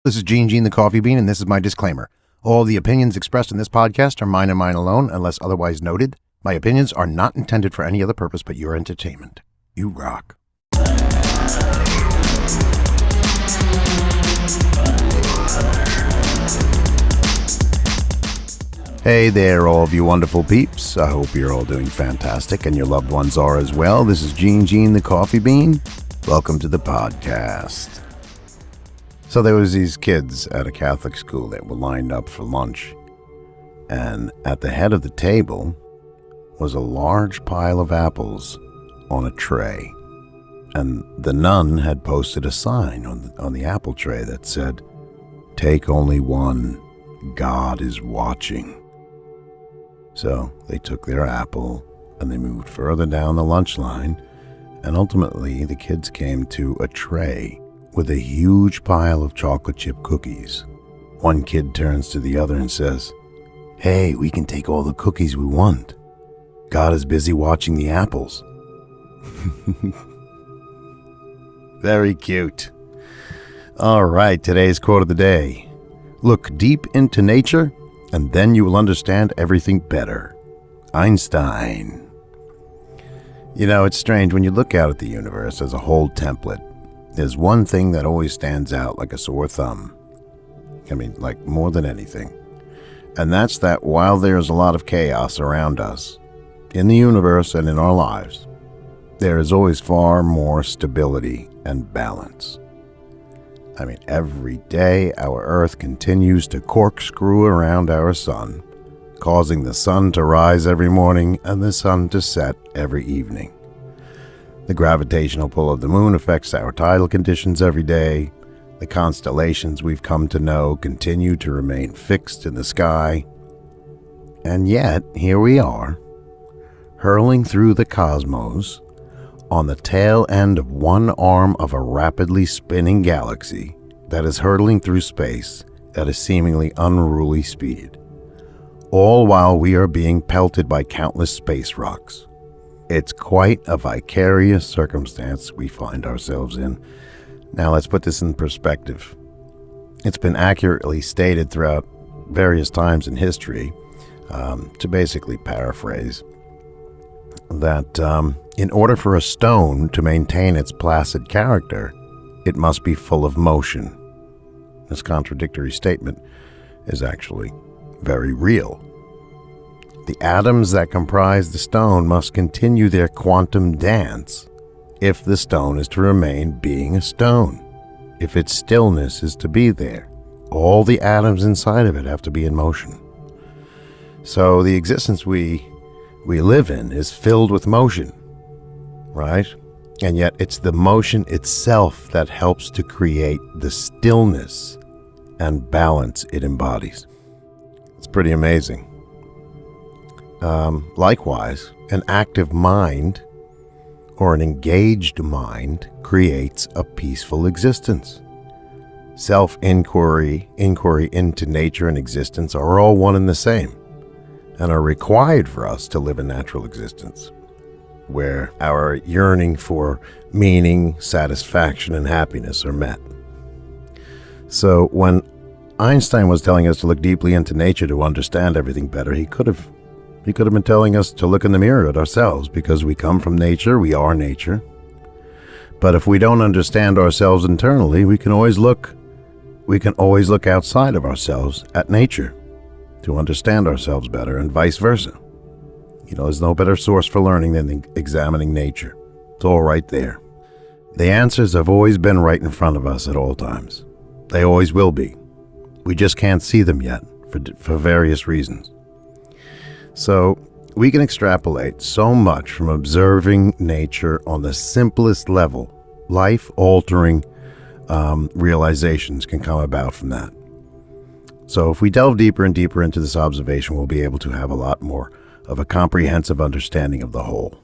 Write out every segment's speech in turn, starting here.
This is Gene the Coffee Bean, and this is my disclaimer. All the opinions expressed in this podcast are mine and mine alone, unless otherwise noted. My opinions are not intended for any other purpose but your entertainment. You rock. Hey there, all of you wonderful peeps. I hope you're all doing fantastic and your loved ones are as well. This is Gene the Coffee Bean. Welcome to the podcast. So there was these kids at a Catholic school that were lined up for lunch, and at the head of the table was a large pile of apples on a tray, and the nun had posted a sign on the apple tray that said, "Take only one, God is watching." So they took their apple and they moved further down the lunch line, and ultimately the kids came to a tray with a huge pile of chocolate chip cookies. One kid turns to the other and says, "Hey, we can take all the cookies we want. God is busy watching the apples." Very cute. All right, today's quote of the day. Look deep into nature, and then you will understand everything better. Einstein. You know, it's strange when you look out at the universe as a whole template. There's one thing that always stands out like a sore thumb. I mean, like more than anything. And that's that while there's a lot of chaos around us, in the universe and in our lives, there is always far more stability and balance. I mean, every day our Earth continues to corkscrew around our sun, causing the sun to rise every morning and the sun to set every evening. The gravitational pull of the moon affects our tidal conditions every day. The constellations we've come to know continue to remain fixed in the sky. And yet, here we are, hurling through the cosmos on the tail end of one arm of a rapidly spinning galaxy that is hurtling through space at a seemingly unruly speed, all while we are being pelted by countless space rocks. It's quite a vicarious circumstance we find ourselves in. Now let's put this in perspective. It's been accurately stated throughout various times in history, to basically paraphrase, that in order for a stone to maintain its placid character, it must be full of motion. This contradictory statement is actually very real. The atoms that comprise the stone must continue their quantum dance if the stone is to remain being a stone, if its stillness is to be there. All the atoms inside of it have to be in motion. So the existence we live in is filled with motion, right? And yet it's the motion itself that helps to create the stillness and balance it embodies. It's pretty amazing. Likewise, an active mind or an engaged mind creates a peaceful existence. Self-inquiry, inquiry into nature and existence are all one and the same, and are required for us to live a natural existence, where our yearning for meaning, satisfaction, and happiness are met. So when Einstein was telling us to look deeply into nature to understand everything better, he could have been telling us to look in the mirror at ourselves, because we come from nature, we are nature. But if we don't understand ourselves internally, we can always look outside of ourselves at nature to understand ourselves better, and vice versa. You know, there's no better source for learning than examining nature. It's all right there. The answers have always been right in front of us at all times. They always will be. We just can't see them yet for various reasons. So we can extrapolate so much from observing nature on the simplest level. Life-altering realizations can come about from that. So if we delve deeper and deeper into this observation, we'll be able to have a lot more of a comprehensive understanding of the whole.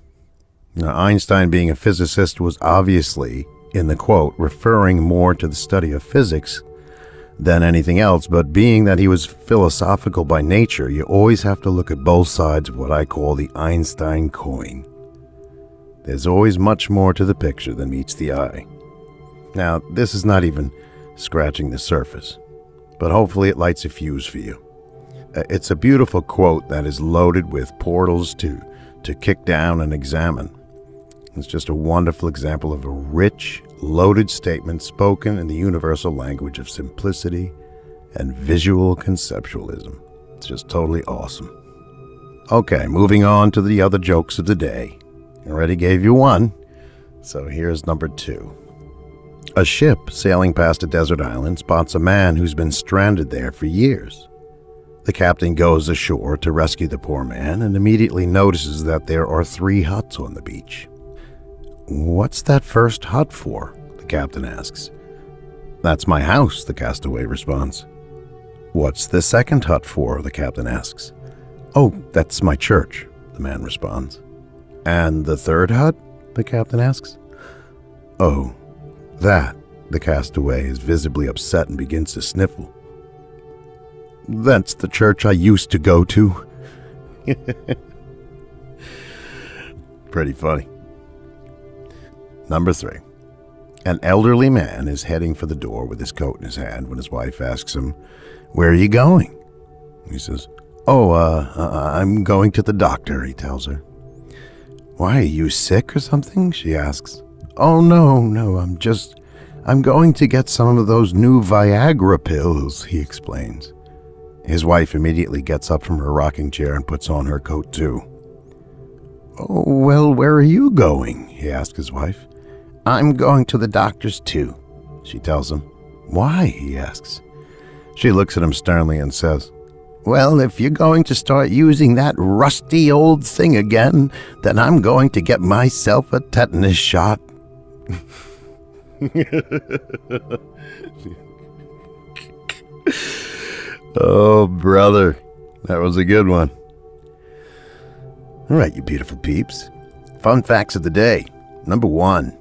Now, Einstein, being a physicist, was obviously, in the quote, referring more to the study of physics than anything else, but being that he was philosophical by nature, you always have to look at both sides of what I call the Einstein coin. There's always much more to the picture than meets the eye. Now, this is not even scratching the surface. But hopefully it lights a fuse for you. It's a beautiful quote that is loaded with portals to kick down and examine. It's just a wonderful example of a rich, loaded statement spoken in the universal language of simplicity and visual conceptualism. It's just totally awesome. Okay, moving on to the other jokes of the day. I already gave you one, so here's number 2. A ship sailing past a desert island spots a man who's been stranded there for years. The captain goes ashore to rescue the poor man and immediately notices that there are 3 huts on the beach. "What's that first hut for?" the captain asks. "That's my house," the castaway responds. "What's the second hut for?" the captain asks. "Oh, that's my church," the man responds. "And the third hut?" the captain asks. "Oh, that," the castaway is visibly upset and begins to sniffle. "That's the church I used to go to." Pretty funny. Number 3. An elderly man is heading for the door with his coat in his hand when his wife asks him, "Where are you going?" He says, I'm going to the doctor," he tells her. "Why, are you sick or something?" she asks. "Oh, no, I'm going to get some of those new Viagra pills," he explains. His wife immediately gets up from her rocking chair and puts on her coat too. "Oh, well, where are you going?" he asks his wife. "I'm going to the doctor's too," she tells him. "Why?" he asks. She looks at him sternly and says, "Well, if you're going to start using that rusty old thing again, then I'm going to get myself a tetanus shot." Oh, brother, that was a good one. All right, you beautiful peeps. Fun facts of the day. Number 1,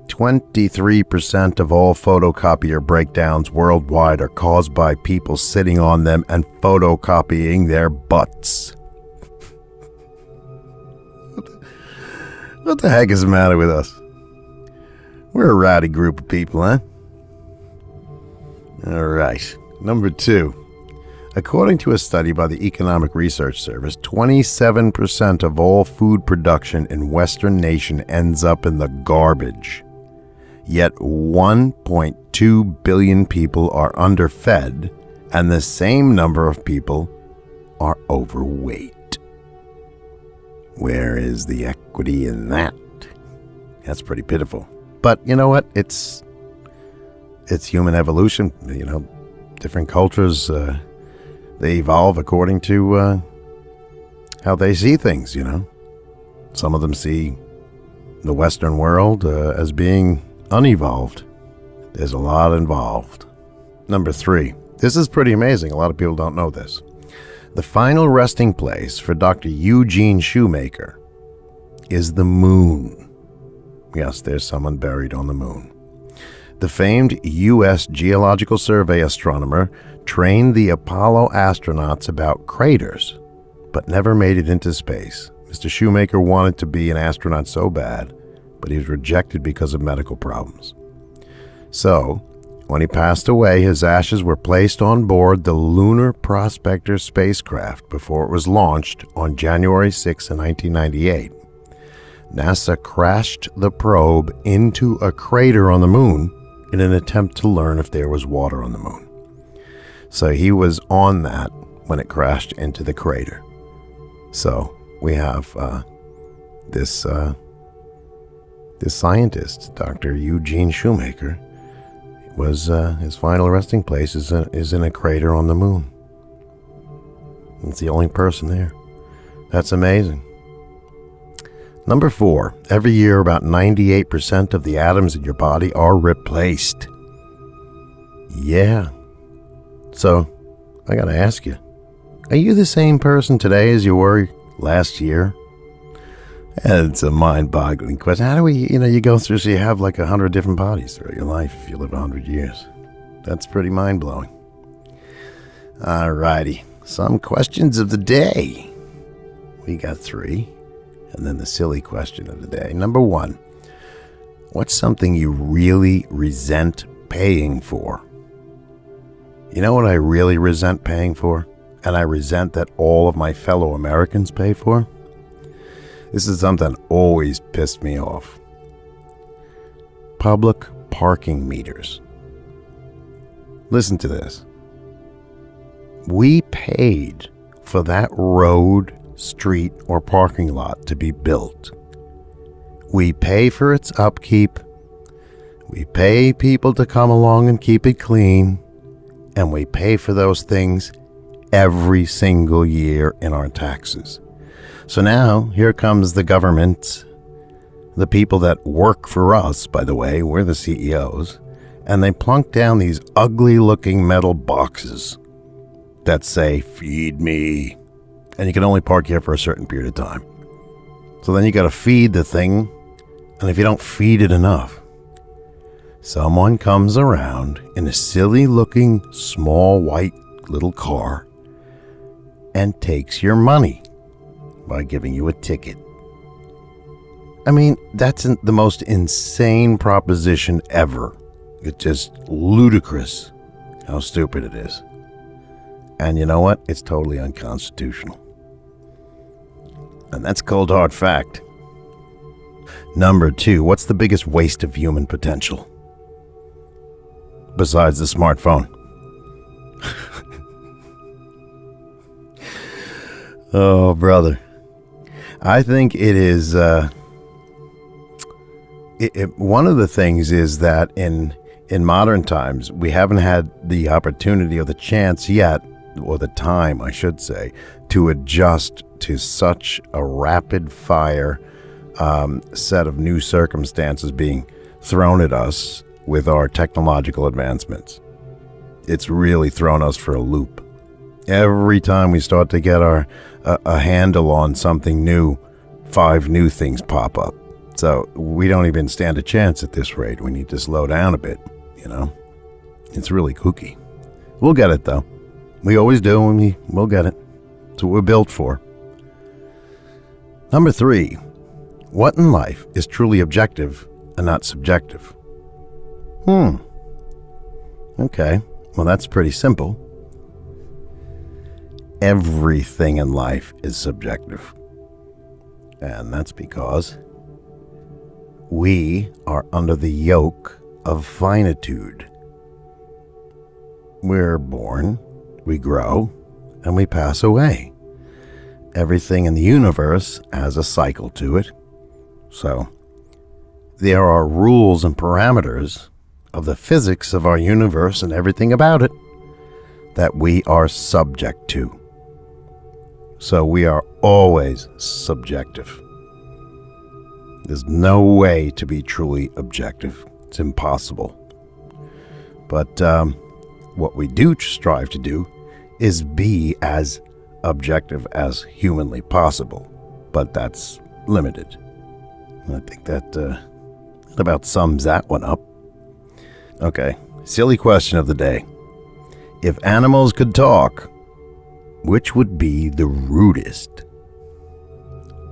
23% of all photocopier breakdowns worldwide are caused by people sitting on them and photocopying their butts. What the heck is the matter with us? We're a rowdy group of people, huh? All right. Number 2. According to a study by the Economic Research Service, 27% of all food production in Western nation ends up in the garbage. Yet 1.2 billion people are underfed, and the same number of people are overweight. Where is the equity in that? That's pretty pitiful. But you know what? It's human evolution. You know, different cultures, they evolve according to how they see things, you know. Some of them see the Western world as being unevolved. There's a lot involved. Number 3. This is pretty amazing. A lot of people don't know this. The final resting place for Dr. Eugene Shoemaker is the moon. Yes, there's someone buried on the moon. The famed U.S. Geological Survey astronomer trained the Apollo astronauts about craters, but never made it into space. Mr. Shoemaker wanted to be an astronaut so bad, but he was rejected because of medical problems. So, when he passed away, his ashes were placed on board the Lunar Prospector spacecraft before it was launched on January 6, 1998. NASA crashed the probe into a crater on the moon in an attempt to learn if there was water on the moon. So he was on that when it crashed into the crater. So we have this scientist, Dr. Eugene Shoemaker, was his final resting place is in a crater on the moon. It's the only person there. That's amazing. Number 4, every year about 98% of the atoms in your body are replaced. Yeah. So, I gotta ask you, are you the same person today as you were last year? And it's a mind-boggling question. How do we, you go through, so you have like 100 different bodies throughout your life if you live 100 years. That's pretty mind-blowing. Alrighty, some questions of the day. We got 3. And then the silly question of the day. Number 1, what's something you really resent paying for? You know what I really resent paying for? And I resent that all of my fellow Americans pay for? This is something that always pissed me off. Public parking meters. Listen to this. We paid for that road, street, or parking lot to be built. We pay for its upkeep. We pay people to come along and keep it clean. And we pay for those things every single year in our taxes. So now, here comes the government, the people that work for us, by the way, we're the CEOs, and they plunk down these ugly-looking metal boxes that say, "Feed me." And you can only park here for a certain period of time. So then you got to feed the thing, and if you don't feed it enough, someone comes around in a silly-looking, small, white little car and takes your money by giving you a ticket. I mean, that's the most insane proposition ever. It's just ludicrous how stupid it is. And you know what? It's totally unconstitutional. And that's cold hard fact. Number 2, what's the biggest waste of human potential? Besides the smartphone. Oh, brother. I think it is, one of the things is that in modern times, we haven't had the opportunity or the chance yet, or the time, I should say, to adjust to such a rapid fire set of new circumstances being thrown at us with our technological advancements. It's really thrown us for a loop. Every time we start to get a handle on something new, 5 new things pop up. So we don't even stand a chance at this rate. We need to slow down a bit, you know? It's really kooky. We'll get it, though. We always do, and we'll get it. It's what we're built for. Number 3, what in life is truly objective and not subjective? Okay, well, that's pretty simple. Everything in life is subjective. And that's because we are under the yoke of finitude. We're born, we grow, and we pass away. Everything in the universe has a cycle to it. So, there are rules and parameters of the physics of our universe and everything about it that we are subject to. So we are always subjective. There's no way to be truly objective. It's impossible. But what we do strive to do is be as objective as humanly possible. But that's limited. I think that about sums that one up. Okay, silly question of the day. If animals could talk, which would be the rudest?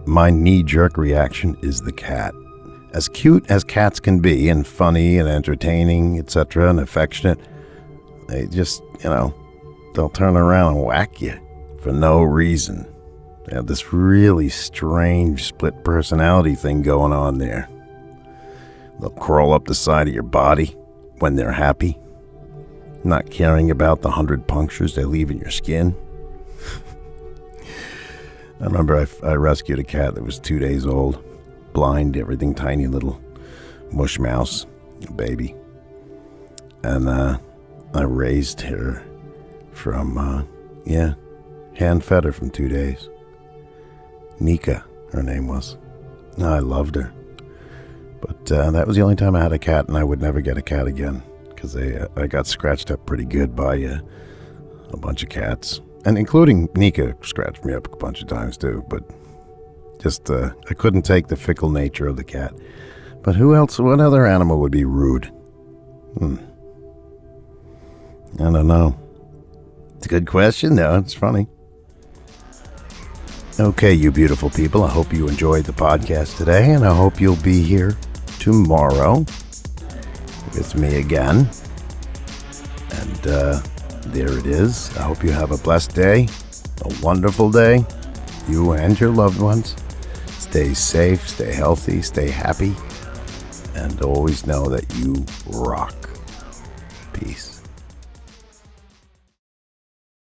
My knee-jerk reaction is the cat. As cute as cats can be, and funny and entertaining, etc., and affectionate, they just, they'll turn around and whack you for no reason. They have this really strange split personality thing going on there. They'll crawl up the side of your body when they're happy, not caring about the 100 punctures they leave in your skin. I remember I rescued a cat that was 2 days old, blind, everything, tiny little mush mouse, a baby. And I raised her from, hand-fed her from 2 days. Nika, her name was. I loved her. But that was the only time I had a cat, and I would never get a cat again, because I got scratched up pretty good by a bunch of cats. And including Nika scratched me up a bunch of times too, but just I couldn't take the fickle nature of the cat. But what other animal would be rude? I don't know. It's a good question though, it's funny. Okay, you beautiful people, I hope you enjoyed the podcast today, and I hope you'll be here tomorrow with me again. And There it is. I hope you have a blessed day, a wonderful day, you and your loved ones. Stay safe, stay healthy, stay happy, and always know that you rock. Peace.